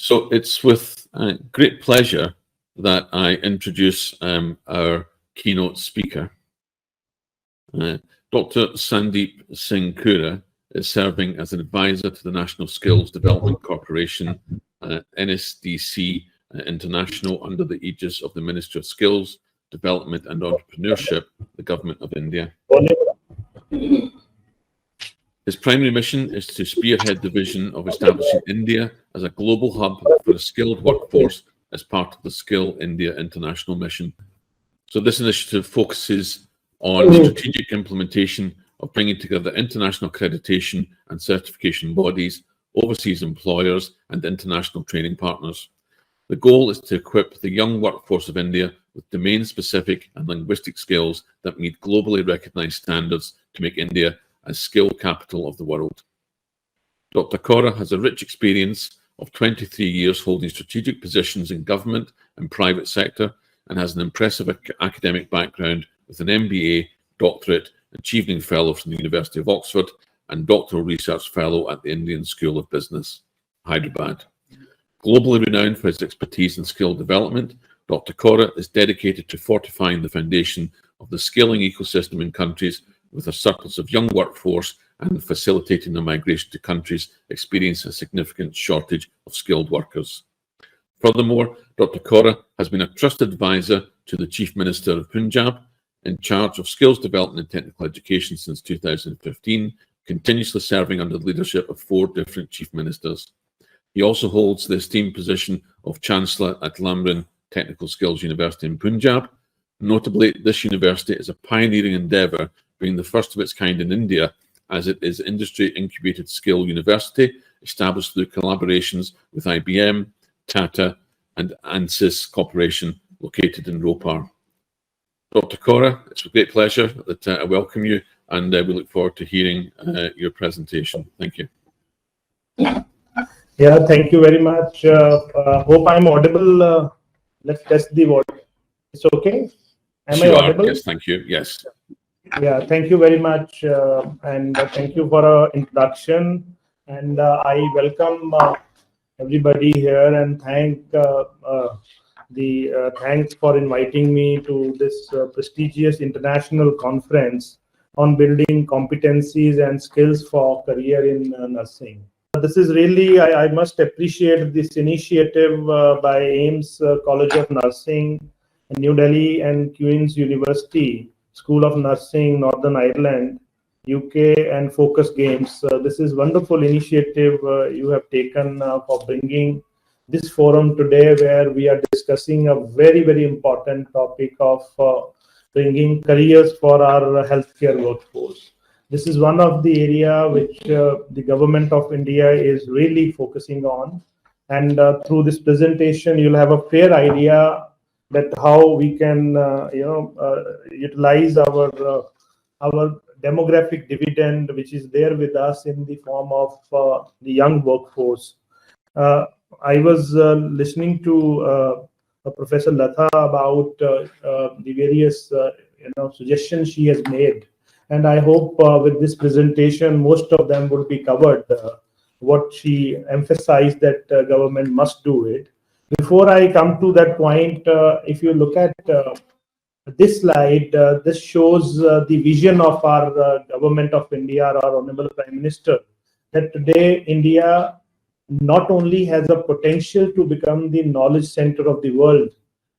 So it's with great pleasure that I introduce our keynote speaker. Dr. Sandeep Singh Kaura is serving as an advisor to the National Skills Development Corporation, NSDC International, under the aegis of the Ministry of Skills, Development and Entrepreneurship, the Government of India. His primary mission is to spearhead the vision of establishing India as a global hub for a skilled workforce as part of the Skill India International mission. So this initiative focuses on strategic implementation of bringing together international accreditation and certification bodies, overseas employers, and international training partners. The goal is to equip the young workforce of India with domain-specific and linguistic skills that meet globally recognized standards to make India a skill capital of the world. Dr. Kaura has a rich experience of 23 years holding strategic positions in government and private sector, and has an impressive academic background with an MBA, doctorate, Achieving Fellow from the University of Oxford, and Doctoral Research Fellow at the Indian School of Business, Hyderabad. Globally renowned for his expertise in skill development, Dr. Kaura is dedicated to fortifying the foundation of the skilling ecosystem in countries with a surplus of young workforce and facilitating the migration to countries experiencing a significant shortage of skilled workers. Furthermore, Dr. Kaura has been a trusted advisor to the Chief Minister of Punjab, in charge of skills development and technical education since 2015, continuously serving under the leadership of 4 different Chief Ministers. He also holds the esteemed position of Chancellor at Lamrin Technical Skills University in Punjab. Notably, this university is a pioneering endeavour, being the first of its kind in India, as it is industry incubated skill university established through collaborations with IBM, Tata, and ANSYS Corporation located in Ropar. Dr. Kaura, it's a great pleasure that I welcome you, and we look forward to hearing your presentation. Thank you. Yeah, thank you very much. Hope I'm audible. Let's test the voice. It's okay? Am I audible? Yes, thank you. Yes. Yeah, thank you very much, and thank you for our introduction. And I welcome everybody here, and thanks for inviting me to this prestigious international conference on building competencies and skills for career in nursing. This is really, I must appreciate this initiative by AIIMS College of Nursing, New Delhi, and Queen's University School of Nursing, Northern Ireland, UK, and Focus Games. This is wonderful initiative you have taken for bringing this forum today, where we are discussing a very, very important topic of bringing careers for our healthcare workforce. This is one of the area which the government of India is really focusing on. And through this presentation, you'll have a fair idea that how we can, utilize our demographic dividend, which is there with us in the form of the young workforce. I was listening to Professor Latha about the various suggestions she has made, and I hope with this presentation most of them will be covered. What she emphasized that government must do it. Before I come to that point, if you look at this slide, this shows the vision of our government of India, our Honorable Prime Minister, that today India not only has a potential to become the knowledge center of the world,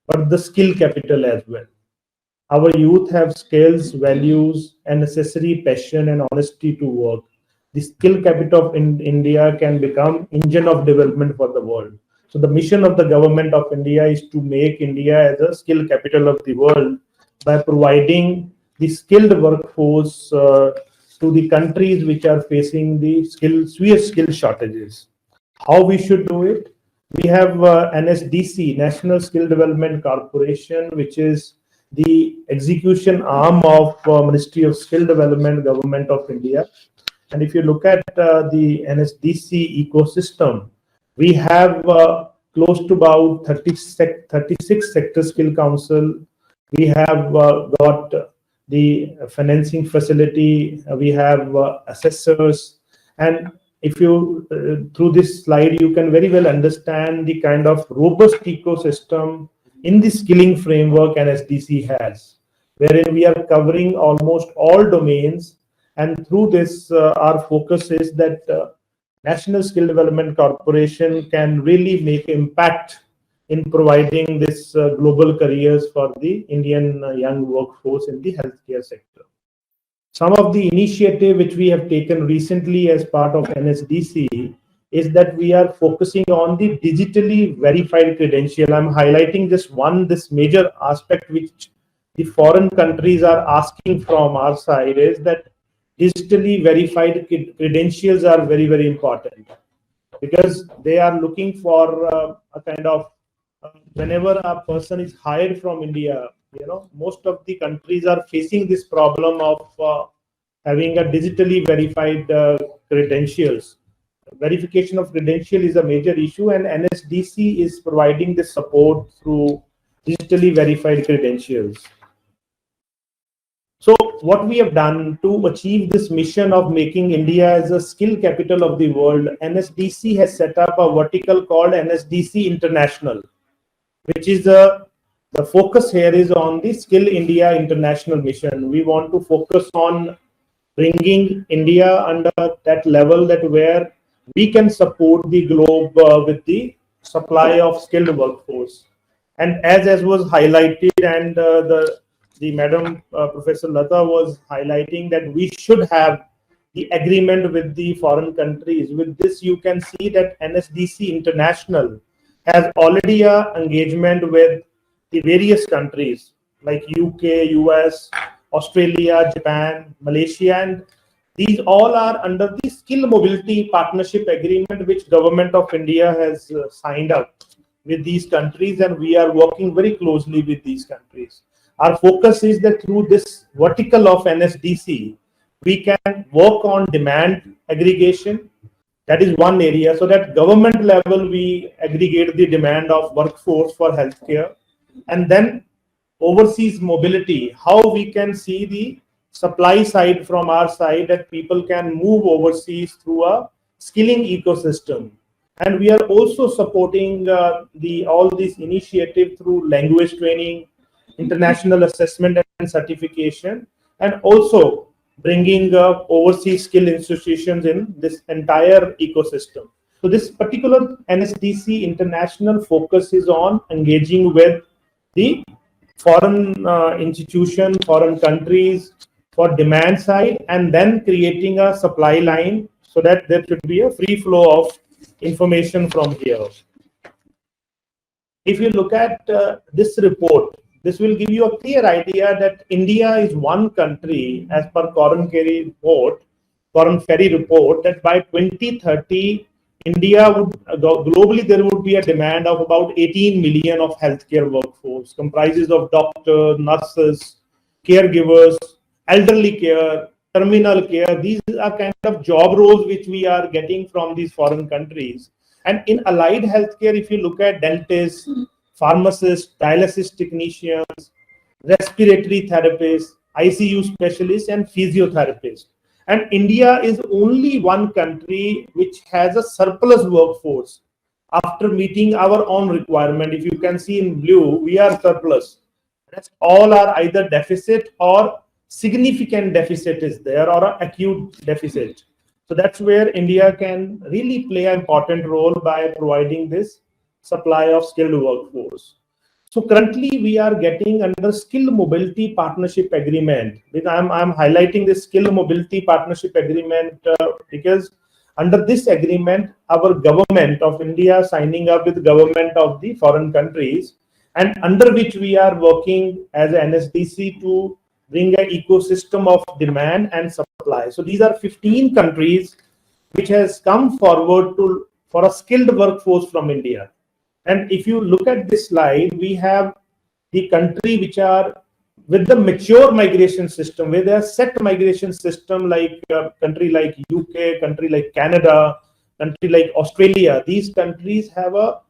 but the skill capital as well. Our youth have skills, values, and necessary passion and honesty to work. The skill capital of India can become engine of development for the world. So the mission of the government of India is to make India as a skill capital of the world by providing the skilled workforce to the countries which are facing the severe skill shortages. How we should do it? We have NSDC, National Skill Development Corporation, which is the execution arm of Ministry of Skill Development, Government of India. And if you look at the NSDC ecosystem, we have close to about 36 sector skill council. We have got the financing facility. We have assessors, and if you through this slide, you can very well understand the kind of robust ecosystem in the skilling framework NSDC has, wherein we are covering almost all domains. And through this, our focus is that National Skill Development Corporation can really make impact in providing this global careers for the Indian young workforce in the healthcare sector. Some of the initiative which we have taken recently as part of NSDC is that we are focusing on the digitally verified credential. I'm highlighting this major aspect which the foreign countries are asking from our side, is that digitally verified credentials are very, very important, because they are looking for a kind of whenever a person is hired from India, most of the countries are facing this problem of having a digitally verified credentials. Verification of credential is a major issue, and NSDC is providing this support through digitally verified credentials. So what we have done to achieve this mission of making India as a skill capital of the world, NSDC has set up a vertical called NSDC International, which is the focus here is on the Skill India International Mission. We want to focus on bringing India under that level that where we can support the globe with the supply of skilled workforce. And as was highlighted, and the Madam Professor Lata was highlighting, that we should have the agreement with the foreign countries. With this, you can see that NSDC International has already an engagement with the various countries like UK, US, Australia, Japan, Malaysia, and these all are under the Skill Mobility Partnership Agreement which Government of India has signed up with these countries, and we are working very closely with these countries. Our focus is that through this vertical of NSDC, we can work on demand aggregation. That is one area, so that government level we aggregate the demand of workforce for healthcare, and then overseas mobility, how we can see the supply side from our side, that people can move overseas through a skilling ecosystem. And we are also supporting all this initiative through language training, international assessment and certification, and also bringing overseas skill institutions in this entire ecosystem. So this particular NSDC International focus is on engaging with the foreign institution, foreign countries for demand side, and then creating a supply line so that there should be a free flow of information from here. If you look at this report, this will give you a clear idea that India is one country, as per Korn Ferry report, that by 2030, India would globally there would be a demand of about 18 million of healthcare workforce, comprises of doctors, nurses, caregivers, elderly care, terminal care. These are kind of job roles which we are getting from these foreign countries. And in allied healthcare, if you look at dentists, pharmacists, dialysis technicians, respiratory therapists, ICU specialists, and physiotherapists. And India is only one country which has a surplus workforce after meeting our own requirement. If you can see in blue, we are surplus. Rest all are either deficit or significant deficit is there, or an acute deficit. So that's where India can really play an important role by providing this supply of skilled workforce. So currently we are getting under Skill Mobility Partnership Agreement. I'm highlighting this Skill Mobility Partnership Agreement because under this agreement, our government of India signing up with the government of the foreign countries, and under which we are working as an NSDC to bring an ecosystem of demand and supply. So these are 15 countries which has come forward for a skilled workforce from India. And if you look at this slide, we have the country which are with the mature migration system, where they are set migration system, like country like UK, country like Canada, country like Australia. These countries have a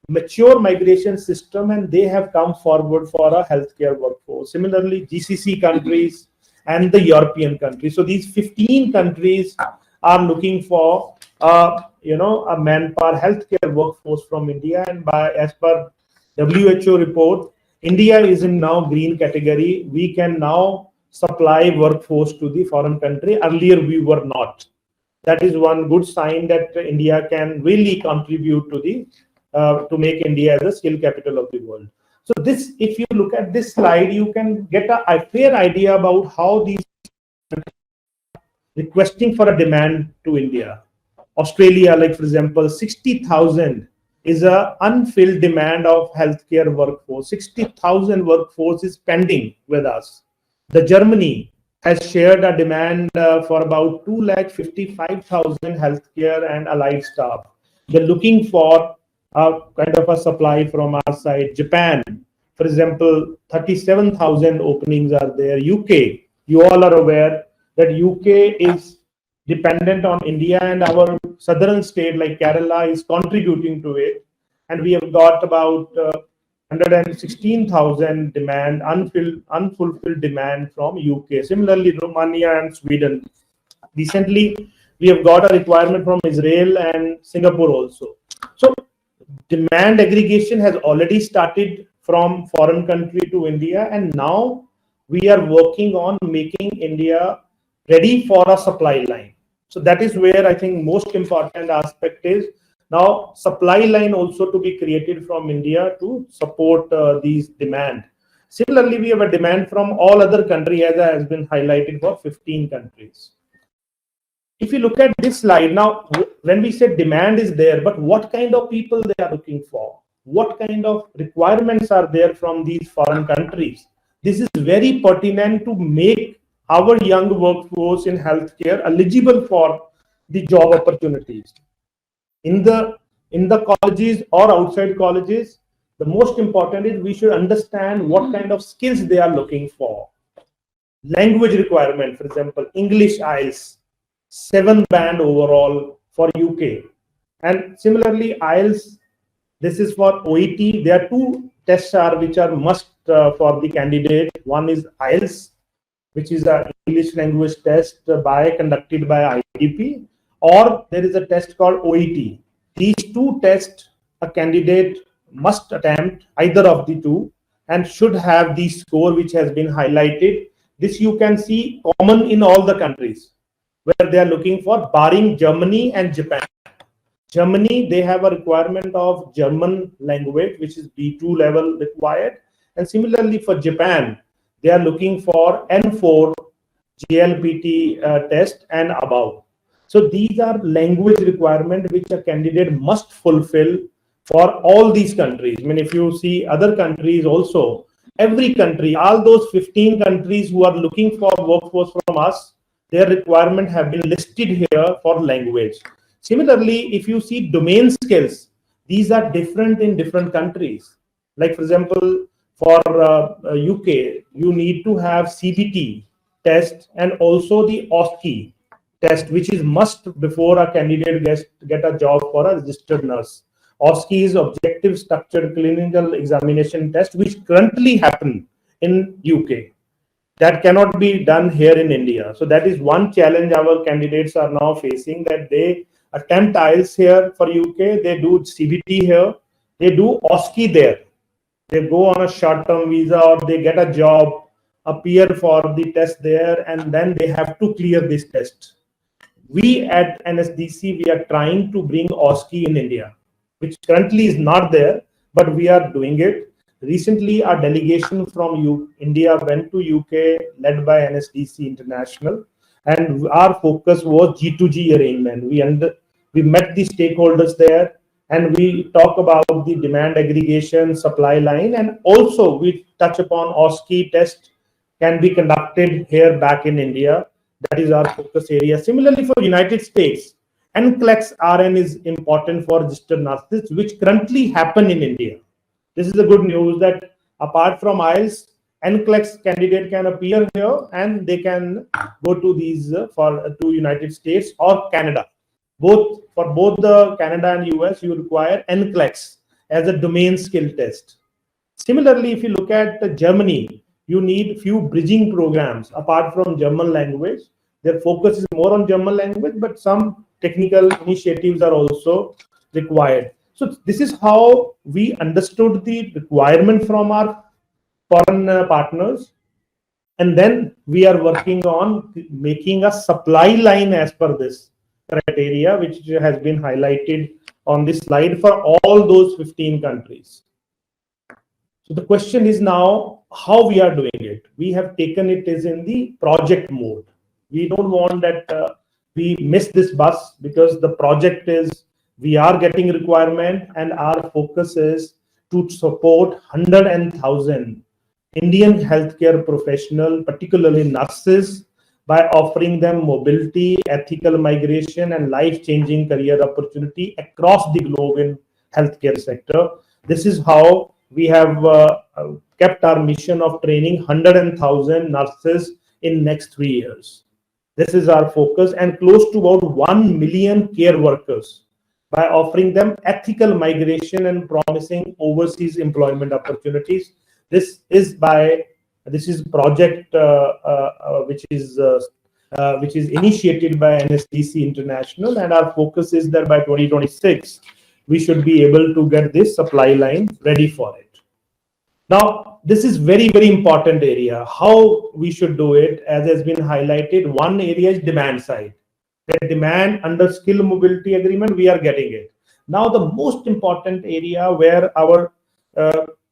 mature migration system and they have come forward for a healthcare workforce. Similarly, GCC countries and the European countries. So these 15 countries are looking for a manpower healthcare workforce from India. And as per WHO report, India is in now green category. We can now supply workforce to the foreign country. Earlier we were not. That is one good sign that India can really contribute to the to make India as a skill capital of the world. So this, if you look at this slide, you can get a fair idea about how these requesting for a demand to India. Australia, like for example, 60,000 is a unfilled demand of healthcare workforce. 60,000 workforce is pending with us. The Germany has shared a demand for about 255,000 healthcare and allied staff. They're looking for a kind of a supply from our side. Japan, for example, 37,000 openings are there. UK, you all are aware that UK is dependent on India, and our southern state like Kerala is contributing to it. And we have got about 116,000 demand, unfulfilled demand from UK. Similarly, Romania and Sweden. Recently, we have got a requirement from Israel and Singapore also. So demand aggregation has already started from foreign country to India, and now we are working on making India ready for a supply line. So that is where I think most important aspect is now supply line also to be created from India to support these demand. Similarly, we have a demand from all other countries, as has been highlighted, for 15 countries. If you look at this slide now, when we say demand is there, but what kind of people they are looking for? What kind of requirements are there from these foreign countries? This is very pertinent to make our young workforce in healthcare eligible for the job opportunities. In the colleges or outside colleges, the most important is we should understand what kind of skills they are looking for. Language requirement, for example, English IELTS, 7 band overall for UK. And similarly, IELTS, this is for OET. There are 2 tests which are must for the candidate. One is IELTS, which is an English language test conducted by IDP, or there is a test called OET. These 2 tests a candidate must attempt, either of the 2, and should have the score which has been highlighted. This you can see common in all the countries where they are looking for, barring Germany and Japan. Germany, they have a requirement of German language, which is B2 level required. And similarly for Japan, they are looking for N4 JLPT test and above. So these are language requirements which a candidate must fulfill for all these countries. I mean, if you see other countries also, every country, all those 15 countries who are looking for workforce from us, their requirement have been listed here for language. Similarly, if you see domain skills, these are different in different countries. Like for example, for UK, you need to have CBT test and also the OSCE test, which is must before a candidate get a job for a registered nurse. OSCE is Objective Structured Clinical Examination test, which currently happen in UK. That cannot be done here in India. So that is one challenge our candidates are now facing, that they attempt IELTS here for UK, they do CBT here, they do OSCE there. They go on a short-term visa or they get a job, appear for the test there, and then they have to clear this test. We at NSDC, we are trying to bring OSCE in India, which currently is not there, but we are doing it. Recently, our delegation from India went to UK, led by NSDC International, and our focus was G2G arrangement. We met the stakeholders there, and we talk about the demand aggregation, supply line, and also we touch upon OSCE test can be conducted here back in India. That is our focus area. Similarly, for United States, NCLEX RN is important for registered nurses, which currently happen in India. This is the good news that apart from IELTS, NCLEX candidate can appear here and they can go to these to United States or Canada. For both the Canada and US, you require NCLEX as a domain skill test. Similarly, if you look at Germany, you need few bridging programs apart from German language. Their focus is more on German language, but some technical initiatives are also required. So this is how we understood the requirement from our foreign partners, and then we are working on making a supply line as per this criteria, which has been highlighted on this slide for all those 15 countries. So the question is now how we are doing it. We have taken it as in the project mode. We don't want that we miss this bus, because the project is we are getting requirement, and our focus is to support 100,000 Indian healthcare professionals, particularly nurses, by offering them mobility, ethical migration, and life-changing career opportunity across the globe in healthcare sector. This is how we have kept our mission of training 100,000 nurses in next 3 years. This is our focus, and close to about 1 million care workers by offering them ethical migration and promising overseas employment opportunities. This is project which is initiated by NSDC International, and our focus is that by 2026 we should be able to get this supply line ready for it. Now, this is very, very important area. How we should do it, as has been highlighted, one area is demand side. The demand under skill mobility agreement, we are getting it. Now, the most important area where our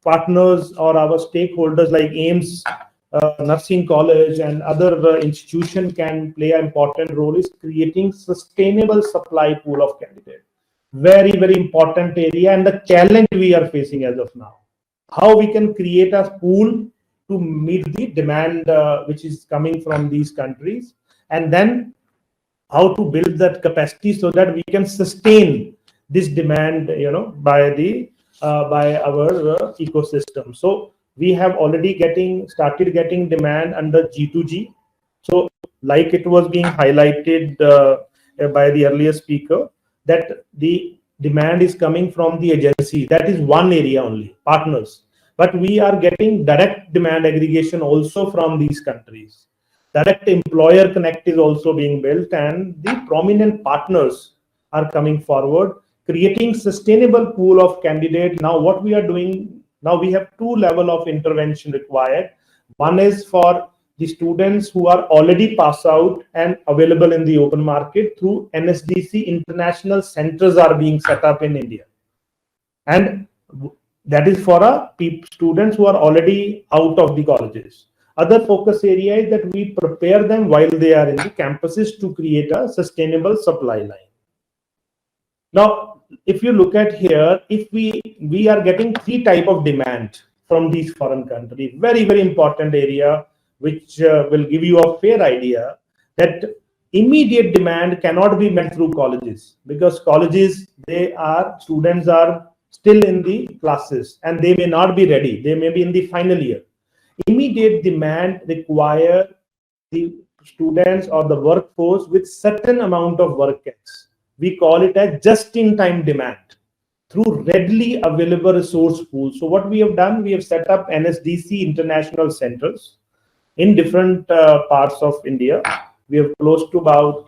partners or our stakeholders like AIIMS, Nursing College, and other institutions can play an important role is creating sustainable supply pool of candidates. Very, very important area, and the challenge we are facing as of now. How we can create a pool to meet the demand which is coming from these countries, and then how to build that capacity so that we can sustain this demand, by our ecosystem. So we have already started getting demand under G2G. So like it was being highlighted by the earlier speaker, that the demand is coming from the agency. That is one area only, partners. But we are getting direct demand aggregation also from these countries. Direct employer connect is also being built, and the prominent partners are coming forward, creating sustainable pool of candidates. Now what we are doing, now we have two levels of intervention required. One is for the students who are already passed out and available in the open market through NSDC international centers are being set up in India. And that is for students who are already out of the colleges. Other focus area is that we prepare them while they are in the campuses to create a sustainable supply line. Now, if you look at here, if we are getting three type of demand from these foreign countries, very, very important area, which will give you a fair idea that immediate demand cannot be met through colleges, because colleges, students are still in the classes and they may not be ready. They may be in the final year. Immediate demand require the students or the workforce with certain amount of work X. We call it as just-in-time demand through readily available resource pools. So what we have done, we have set up NSDC international centers in different parts of India. We have close to about,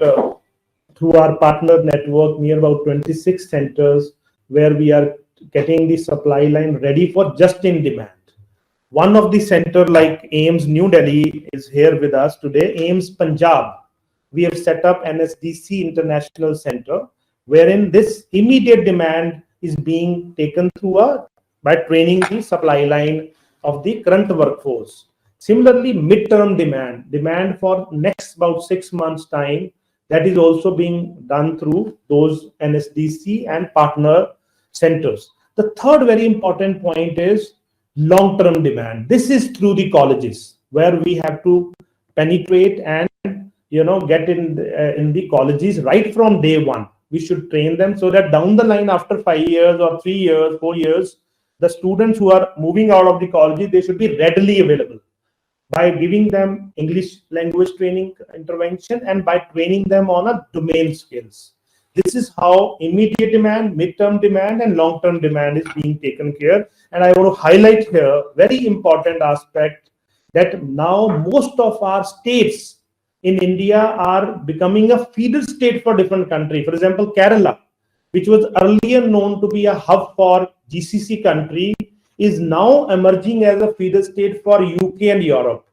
through our partner network, near about 26 centers where we are getting the supply line ready for just-in demand. One of the center like AIIMS New Delhi is here with us today. AIIMS Punjab, we have set up NSDC International Center, wherein this immediate demand is being taken through by training the supply line of the current workforce. Similarly, midterm demand for next about 6 months time, that is also being done through those NSDC and partner centers. The third very important point is long-term demand. This is through the colleges, where we have to penetrate and get in the colleges right from day one. We should train them so that down the line, after 5 years or 3 years, 4 years, the students who are moving out of the colleges, they should be readily available by giving them English language training intervention and by training them on a domain skills. This is how immediate demand, midterm demand, and long-term demand is being taken care. And I want to highlight here very important aspect that now most of our states, in India are becoming a feeder state for different countries. For example, Kerala, which was earlier known to be a hub for GCC country, is now emerging as a feeder state for UK and Europe.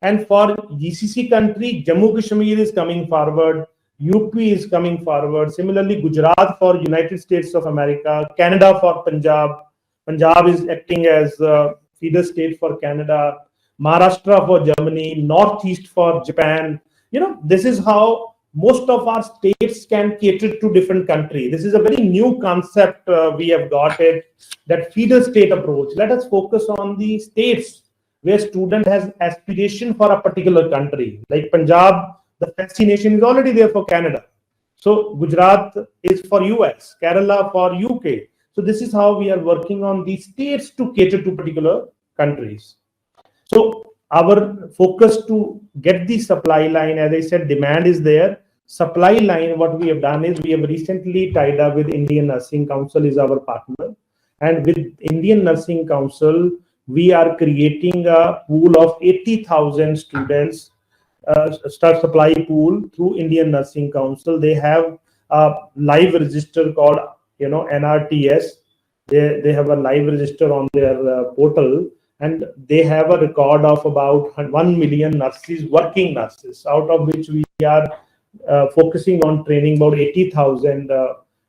And for GCC country, Jammu Kashmir is coming forward, UP is coming forward. Similarly, Gujarat for United States of America, Canada for Punjab. Punjab is acting as a feeder state for Canada, Maharashtra for Germany, Northeast for Japan. This is how most of our states can cater to different countries. This is a very new concept we have got it, that feeder state approach. Let us focus on the states where student has aspiration for a particular country. Like Punjab, the fascination is already there for Canada. So Gujarat is for US, Kerala for UK. So this is how we are working on these states to cater to particular countries. So our focus to get the supply line, as I said, demand is there. Supply line, what we have done is we have recently tied up with Indian Nursing Council is our partner. And with Indian Nursing Council, we are creating a pool of 80,000 students, start supply pool through Indian Nursing Council. They have a live register called NRTS. They have a live register on their portal, and they have a record of about 1 million nurses, working nurses, out of which we are focusing on training about 80,000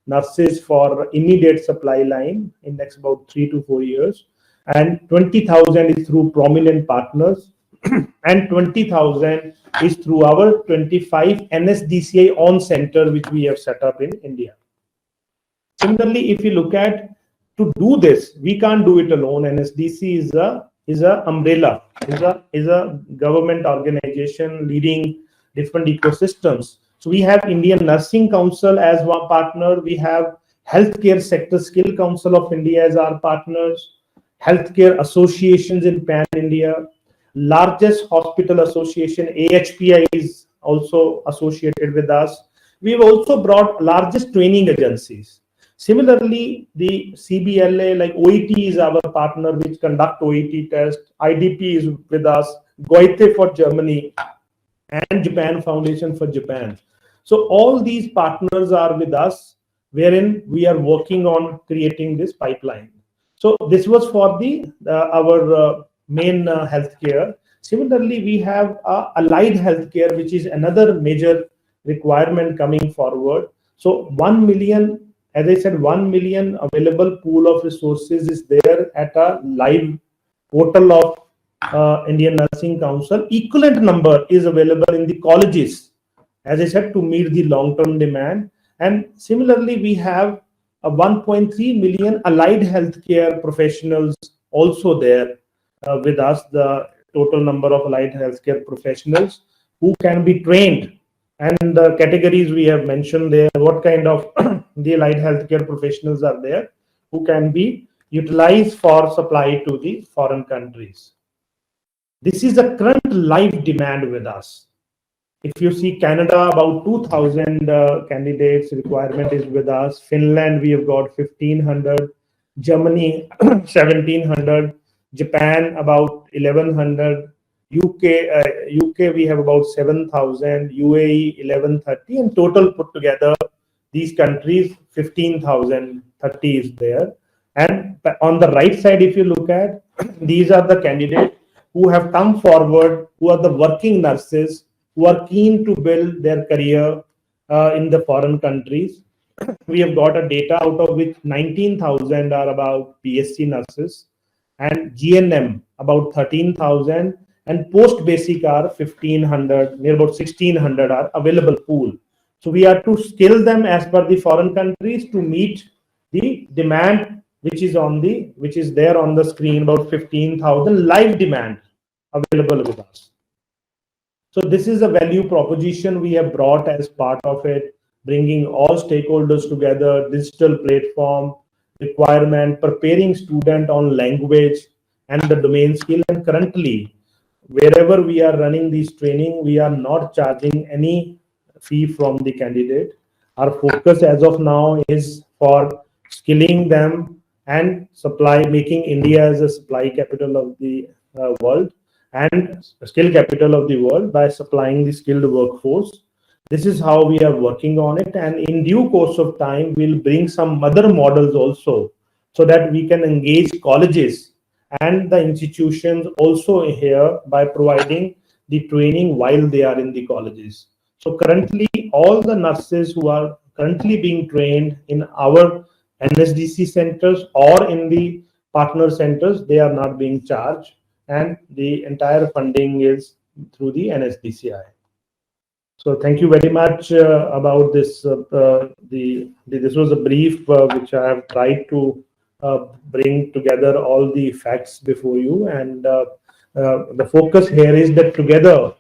nurses for immediate supply line in next about 3 to 4 years. And 20,000 is through prominent partners, and 20,000 is through our 25 NSDCI on center, which we have set up in India. Similarly, if you look at to do this, we can't do it alone. NSDC is a umbrella, is a government organization leading different ecosystems. So we have Indian Nursing Council as one partner. We have Healthcare Sector Skill Council of India as our partners. Healthcare associations in Pan India, largest hospital association AHPI is also associated with us. We've also brought largest training agencies. Similarly, the CBLA like OET is our partner, which conduct OET test. IDP is with us, Goethe for Germany, and Japan Foundation for Japan. So all these partners are with us, wherein we are working on creating this pipeline. So this was for the our main healthcare. Similarly, we have allied healthcare, which is another major requirement coming forward. So 1 million, as I said, 1 million available pool of resources is there at a live portal of Indian Nursing Council. Equivalent number is available in the colleges, as I said, to meet the long-term demand. And similarly, we have 1.3 million allied healthcare professionals also there with us, the total number of allied healthcare professionals who can be trained. And the categories we have mentioned there, what kind of the allied healthcare professionals are there who can be utilized for supply to the foreign countries. This is the current live demand with us. If you see Canada, about 2,000 candidates requirement is with us. Finland, we have got 1,500. Germany, 1,700. Japan, about 1,100. UK, we have about 7,000. UAE, 1,130. And total put together, these countries, 15,030 is there. And on the right side, if you look at, these are the candidates who have come forward, who are the working nurses, who are keen to build their career in the foreign countries. We have got a data out of which 19,000 are about PSC nurses, and GNM about 13,000, and post-basic are 1,500, near about 1,600 are available pool. So we are to skill them as per the foreign countries to meet the demand which is there on the screen, about 15,000 live demand available with us. So this is a value proposition we have brought as part of it, bringing all stakeholders together, digital platform, requirement, preparing student on language and the domain skill. And currently, wherever we are running this training, we are not charging any fee from the candidate. Our focus as of now is for skilling them and making India as a supply capital of the world. and skill capital of the world by supplying the skilled workforce. This is how we are working on it, and in due course of time, we'll bring some other models also, so that we can engage colleges and the institutions also here by providing the training while they are in the colleges. So currently, all the nurses who are currently being trained in our NSDC centers or in the partner centers, they are not being charged, and the entire funding is through the NSDCI. So thank you very much about this. This was a brief which I have tried to bring together all the facts before you, and the focus here is that together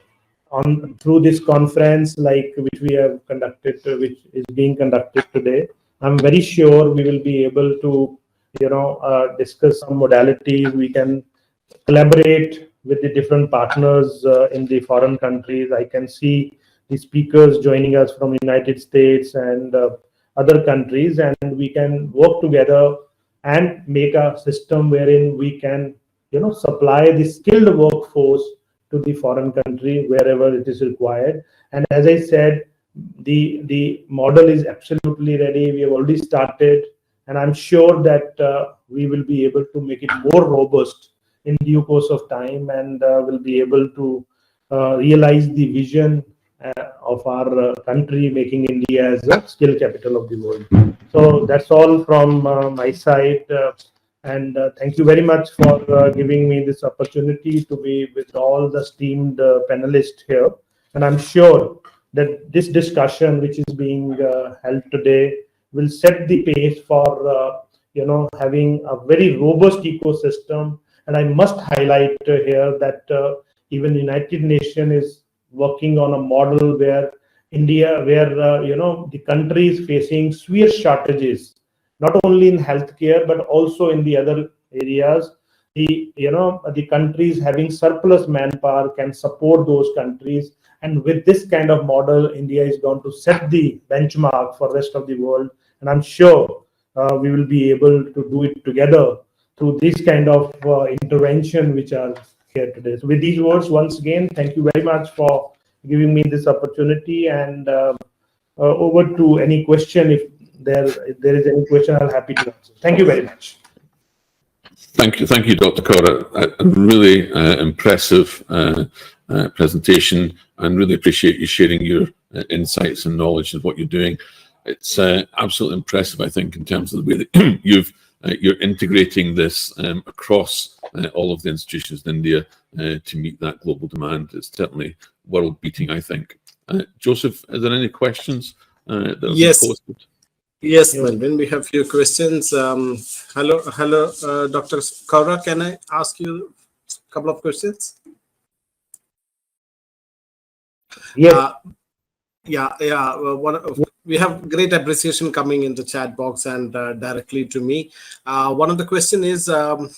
on through this conference, like which we have conducted, which is being conducted today, I'm very sure we will be able to, discuss some modalities. We can collaborate with the different partners in the foreign countries. I can see the speakers joining us from United States and other countries, and we can work together and make a system wherein we can, supply the skilled workforce to the foreign country wherever it is required. And as I said, the model is absolutely ready. We have already started, and I'm sure that we will be able to make it more robust in due course of time, and will be able to realize the vision of our country, making India as a skill capital of the world. So that's all from my side. And thank you very much for giving me this opportunity to be with all the esteemed panelists here. And I'm sure that this discussion, which is being held today, will set the pace for having a very robust ecosystem. And I must highlight here that even United Nations is working on a model where the country is facing severe shortages, not only in healthcare but also in the other areas. The countries having surplus manpower can support those countries, and with this kind of model, India is going to set the benchmark for the rest of the world. And I'm sure we will be able to do it together through this kind of intervention which are here today. So with these words, once again, thank you very much for giving me this opportunity, and over to any question. If there is any question, I'm happy to answer. Thank you very much. Thank you, Dr. Kaura. A really impressive presentation, and really appreciate you sharing your insights and knowledge of what you're doing. It's absolutely impressive, I think, in terms of the way that you're integrating this across all of the institutions in India to meet that global demand. It's certainly world-beating, I think. Joseph, are there any questions that have been posted? Yes, Melvin, we have a few questions. Hello, Dr. Kaura, can I ask you a couple of questions? Yes. We have great appreciation coming in the chat box and directly to me. One of the question is,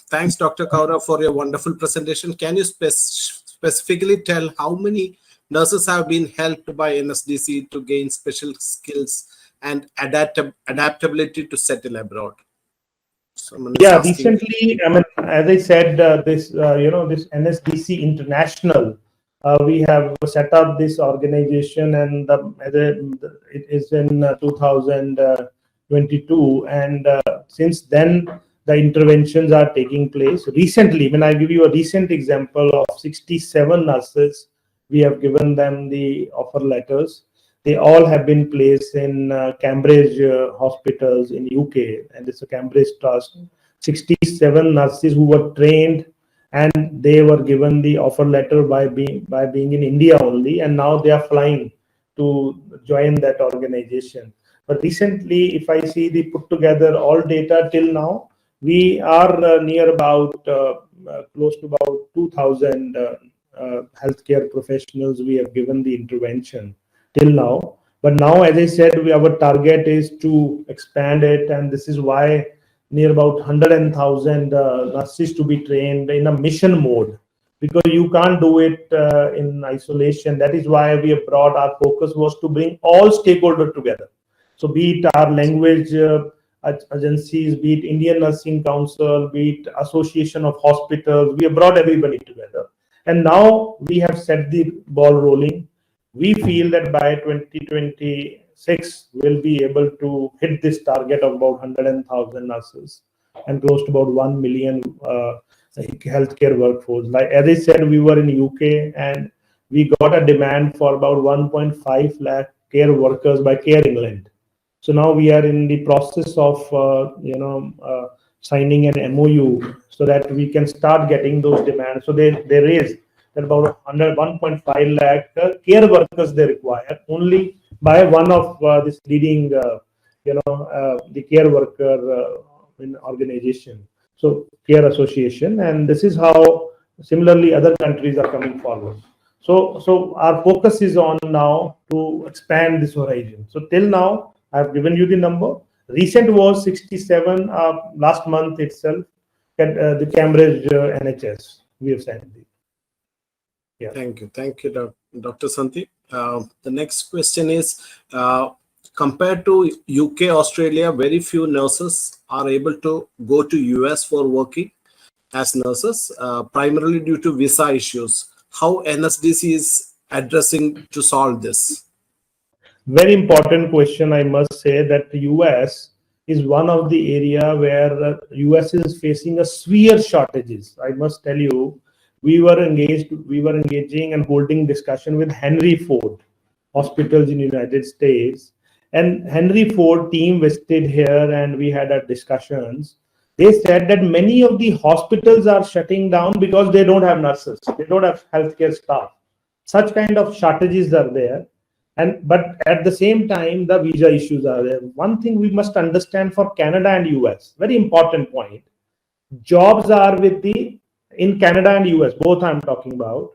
thanks, Dr. Kaura, for your wonderful presentation. Can you specifically tell how many nurses have been helped by NSDC to gain special skills and adaptability to settle abroad? Recently, as I said, this NSDC International, we have set up this organization, and it is in 2022, and since then the interventions are taking place. Recently, when I give you a recent example of 67 nurses, we have given them the offer letters. They all have been placed in Cambridge hospitals in UK, and it's a Cambridge trust. 67 nurses who were trained, and they were given the offer letter by being in India only, and now they are flying to join that organization. But recently, if I see the put together all data till now, we are near about close to about 2,000 healthcare professionals we have given the intervention till now. But now, as I said, our target is to expand it, and this is why near about 100,000 nurses to be trained in a mission mode, because you can't do it in isolation. That is why we have brought, our focus was to bring all stakeholders together. So be it our language agencies, be it Indian Nursing Council, be it Association of Hospitals, we have brought everybody together. And now we have set the ball rolling. We feel that by 2026, we'll be able to hit this target of about 100,000 nurses and close to about 1 million healthcare workforce. Like as I said, we were in UK and we got a demand for about 1.5 lakh care workers by Care England. So now we are in the process of signing an MOU so that we can start getting those demands. So they raised that about 1.5 lakh care workers they require only by one of this leading the care worker organization, so care association. And this is how similarly other countries are coming forward. So our focus is on now to expand this horizon. So till now I've given you the number. Recent was 67 last month itself at the Cambridge NHS. We have sent the. Yeah. Thank you, Dr. Sandeep. The next question is, compared to UK, Australia, very few nurses are able to go to US for working as nurses, primarily due to visa issues. How NSDC is addressing to solve this? Very important question. I must say that the US is one of the area where US is facing a severe shortages. I must tell you, we were engaging and holding discussion with Henry Ford hospitals in the United States, and Henry Ford team visited here and we had our discussions. They said that many of the hospitals are shutting down because they don't have nurses, they don't have healthcare staff. Such kind of shortages are there. But at the same time, the visa issues are there. One thing we must understand for Canada and US, very important point, jobs are in Canada and US, both I'm talking about.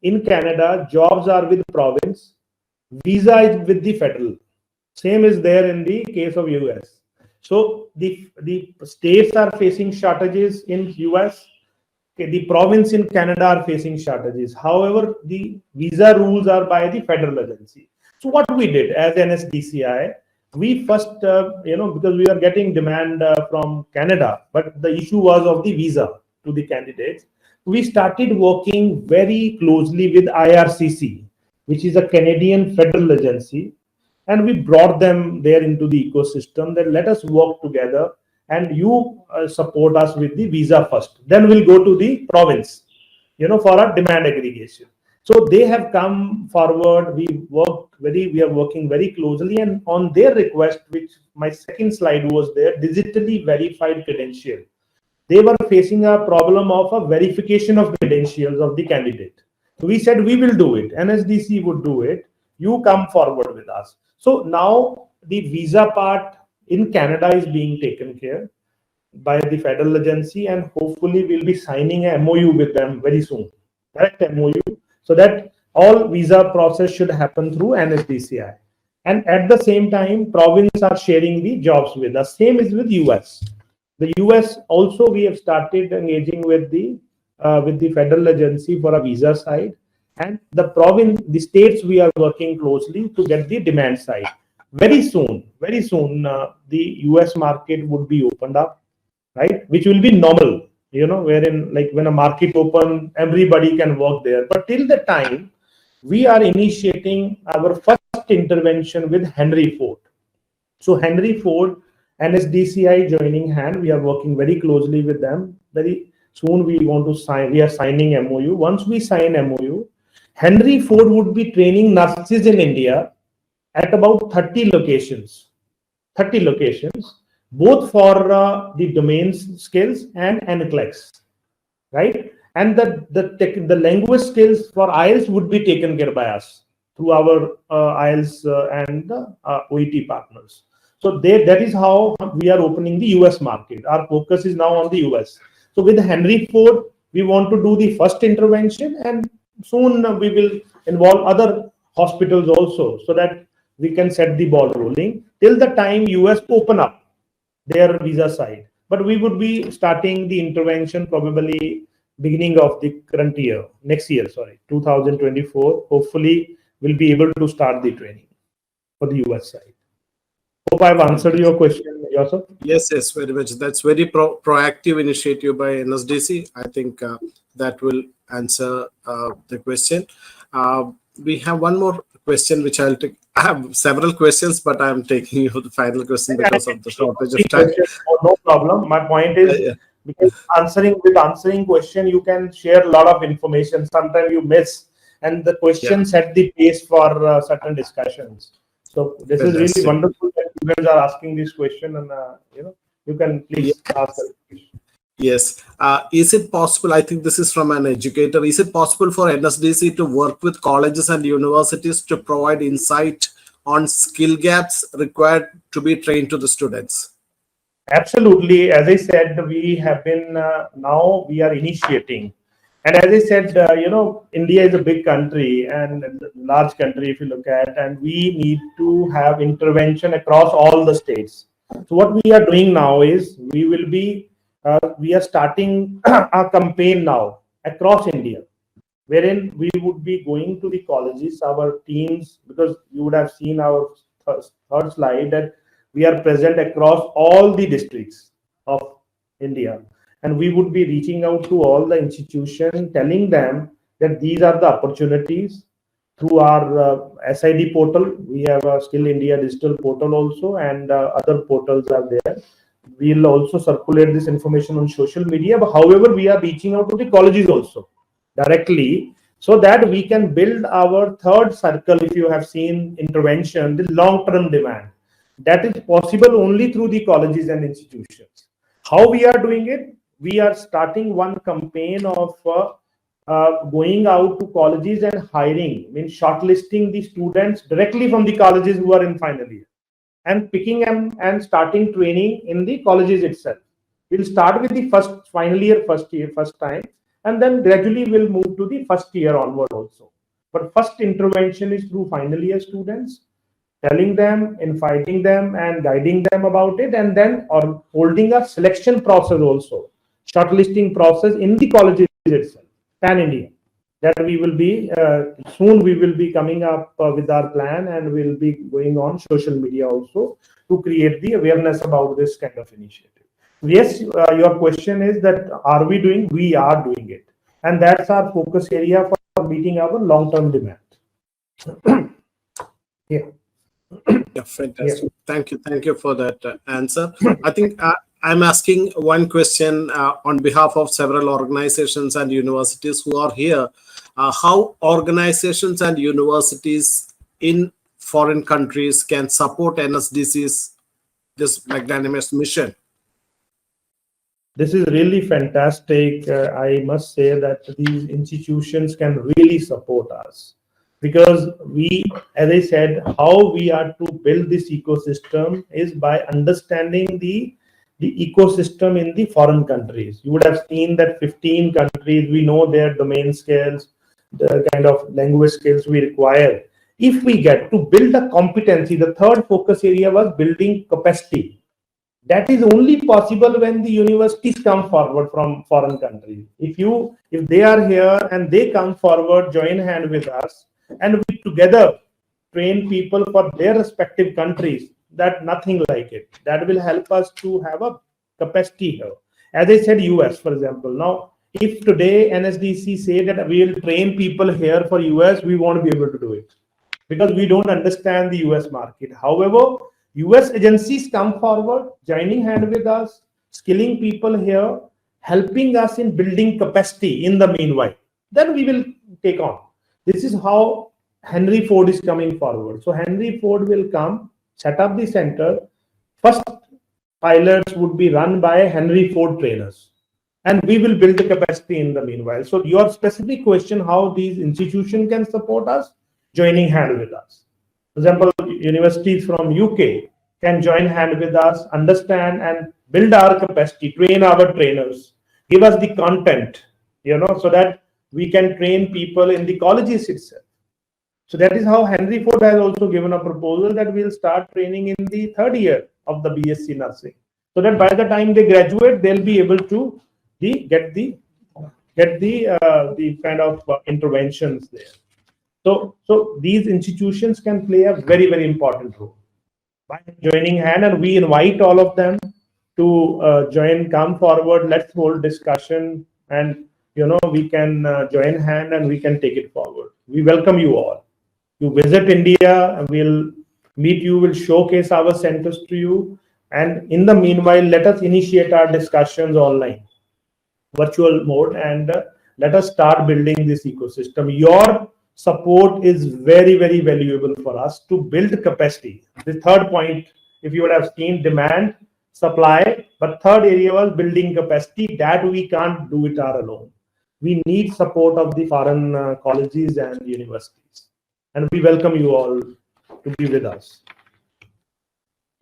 In Canada, jobs are with province, visa is with the federal. Same is there in the case of US. So the states are facing shortages in US. The province in Canada are facing shortages. However, the visa rules are by the federal agency. So what we did as NSDCI, we first, because we are getting demand from Canada, but the issue was of the visa to the candidates. We started working very closely with IRCC, which is a Canadian federal agency, and we brought them there into the ecosystem that let us work together and you support us with the visa first. Then we'll go to the province, for a demand aggregation. So they have come forward. We are working very closely, and on their request, which my second slide was there, digitally verified credential. They were facing a problem of a verification of credentials of the candidate. So we said we will do it. NSDC would do it. You come forward with us. So now the visa part in Canada is being taken care by the federal agency, and hopefully we'll be signing a MOU with them very soon. Direct MOU, so that all visa process should happen through NSDCI. And at the same time, provinces are sharing the jobs with us. Same is with US. The US also, we have started engaging with the federal agency for a visa side, and the states we are working closely to get the demand side. Very soon, the US market would be opened up, right? Which will be normal, wherein like when a market open, everybody can work there. But till the time, we are initiating our first intervention with Henry Ford. So Henry Ford, NSDCI joining hand, we are working very closely with them. Very soon we are signing MOU. Once we sign MOU, Henry Ford would be training nurses in India at about 30 locations, both for the domain skills and NCLEX, right? And the language skills for IELTS would be taken care by us through our IELTS and OET partners. So that is how we are opening the US market. Our focus is now on the US. So with Henry Ford, we want to do the first intervention, and soon we will involve other hospitals also, so that we can set the ball rolling till the time US open up their visa side. But we would be starting the intervention probably beginning of the current year, next year, 2024. Hopefully, we'll be able to start the training for the US side. Hope I've answered your question. Joseph? Yes, very much. That's very proactive initiative by NSDC. I think that will answer the question. We have one more question, which I'll take. I have several questions, but I'm taking you the final question because of the shortage of time. No problem. My point is, because answering question, you can share a lot of information. Sometimes you miss, and the question set the pace for certain discussions. So this is really wonderful that you guys are asking this question, and you can please ask the question. Yes. Is it possible, I think this is from an educator, is it possible for NSDC to work with colleges and universities to provide insight on skill gaps required to be trained to the students? Absolutely. As I said, we have been, now we are initiating. And as I said, India is a big country and a large country if you look at, and we need to have intervention across all the states. So what we are doing now is we are starting a campaign now across India, wherein we would be going to the colleges, our teams, because you would have seen our third slide that we are present across all the districts of India. And we would be reaching out to all the institutions, telling them that these are the opportunities through our SID portal. We have a Skill India digital portal also, and other portals are there. We'll also circulate this information on social media. But however, we are reaching out to the colleges also directly, so that we can build our third circle. If you have seen intervention, the long-term demand, that is possible only through the colleges and institutions. How we are doing it? We are starting one campaign of going out to colleges and hiring, means shortlisting the students directly from the colleges who are in final year, and picking them and starting training in the colleges itself. We'll start with the first time, and then gradually we'll move to the first year onward also. But first intervention is through final year students, telling them, inviting them and guiding them about it, and then or holding a selection process also, shortlisting process in the colleges itself, pan India. That we will be, soon we will be coming up with our plan, and we'll be going on social media also to create the awareness about this kind of initiative. Yes, your question is that are we doing? We are doing it. And that's our focus area for meeting our long-term demand. Yeah, fantastic. Yeah. Thank you for that answer. I think I'm asking one question on behalf of several organizations and universities who are here. How organizations and universities in foreign countries can support NSDC's this magnanimous mission? This is really fantastic. I must say that these institutions can really support us, because we, as I said, how we are to build this ecosystem is by understanding the ecosystem in the foreign countries. You would have seen that 15 countries, we know their domain skills, the kind of language skills we require. If we get to build a competency, the third focus area was building capacity. That is only possible when the universities come forward from foreign countries. If they are here and they come forward, join hand with us, and we together train people for their respective countries, that nothing like it. That will help us to have a capacity here. As I said, US, for example. Now, if today NSDC say that we will train people here for US, we won't be able to do it, because we don't understand the US market. However, US agencies come forward, joining hand with us, skilling people here, helping us in building capacity in the meanwhile. Then we will take on. This is how Henry Ford is coming forward. So Henry Ford will come, set up the center. First pilots would be run by Henry Ford trainers, and we will build the capacity in the meanwhile. So your specific question, how these institutions can support us, joining hand with us. For example, universities from UK can join hand with us, understand and build our capacity, train our trainers, give us the content, so that we can train people in the colleges itself. So that is how Henry Ford has also given a proposal that we'll start training in the third year of the BSc nursing, so that by the time they graduate, they'll be able to get the kind of interventions there. So these institutions can play a very, very important role. by joining hand, and we invite all of them to come forward. Let's hold discussion, and we can join hand and we can take it forward. We welcome you all. You visit India, and we'll meet you, we'll showcase our centers to you. And in the meanwhile, let us initiate our discussions online, virtual mode, and let us start building this ecosystem. Your support is very, very valuable for us to build capacity. The third point, if you would have seen, demand, supply, but third area was building capacity. That we can't do it alone. We need support of the foreign colleges and universities. And we welcome you all to be with us.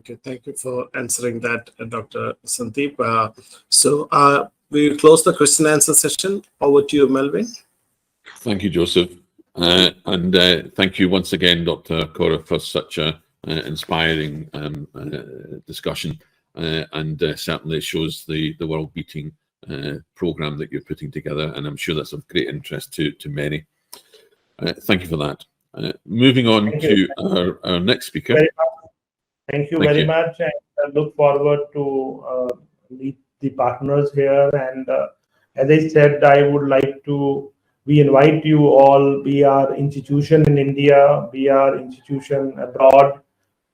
Okay, thank you for answering that, Dr. Sandeep. We will close the question and answer session. Over to you, Melvin. Thank you, Joseph. And thank you once again, Dr. Kaura, for such a inspiring discussion, and certainly shows the world-beating program that you're putting together, and I'm sure that's of great interest to many. Thank you for that. Moving on to our next speaker. Thank you very much, and I look forward to meet the partners here. And as I said, I would like to, we invite you all, be our institution in India, be our institution abroad.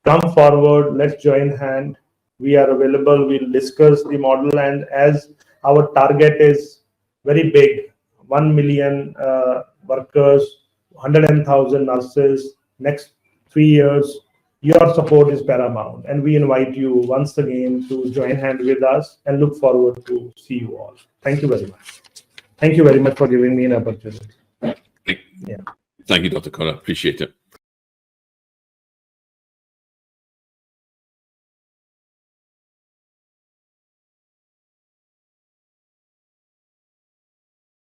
Come forward, let's join hand. We are available, we'll discuss the model, and as our target is very big, 1 million workers, 100,000 nurses, next 3 years, your support is paramount, and we invite you once again to join hand with us and look forward to see you all. Thank you very much. Thank you very much for giving me an opportunity. Thank you, Dr. Kaura. Appreciate it.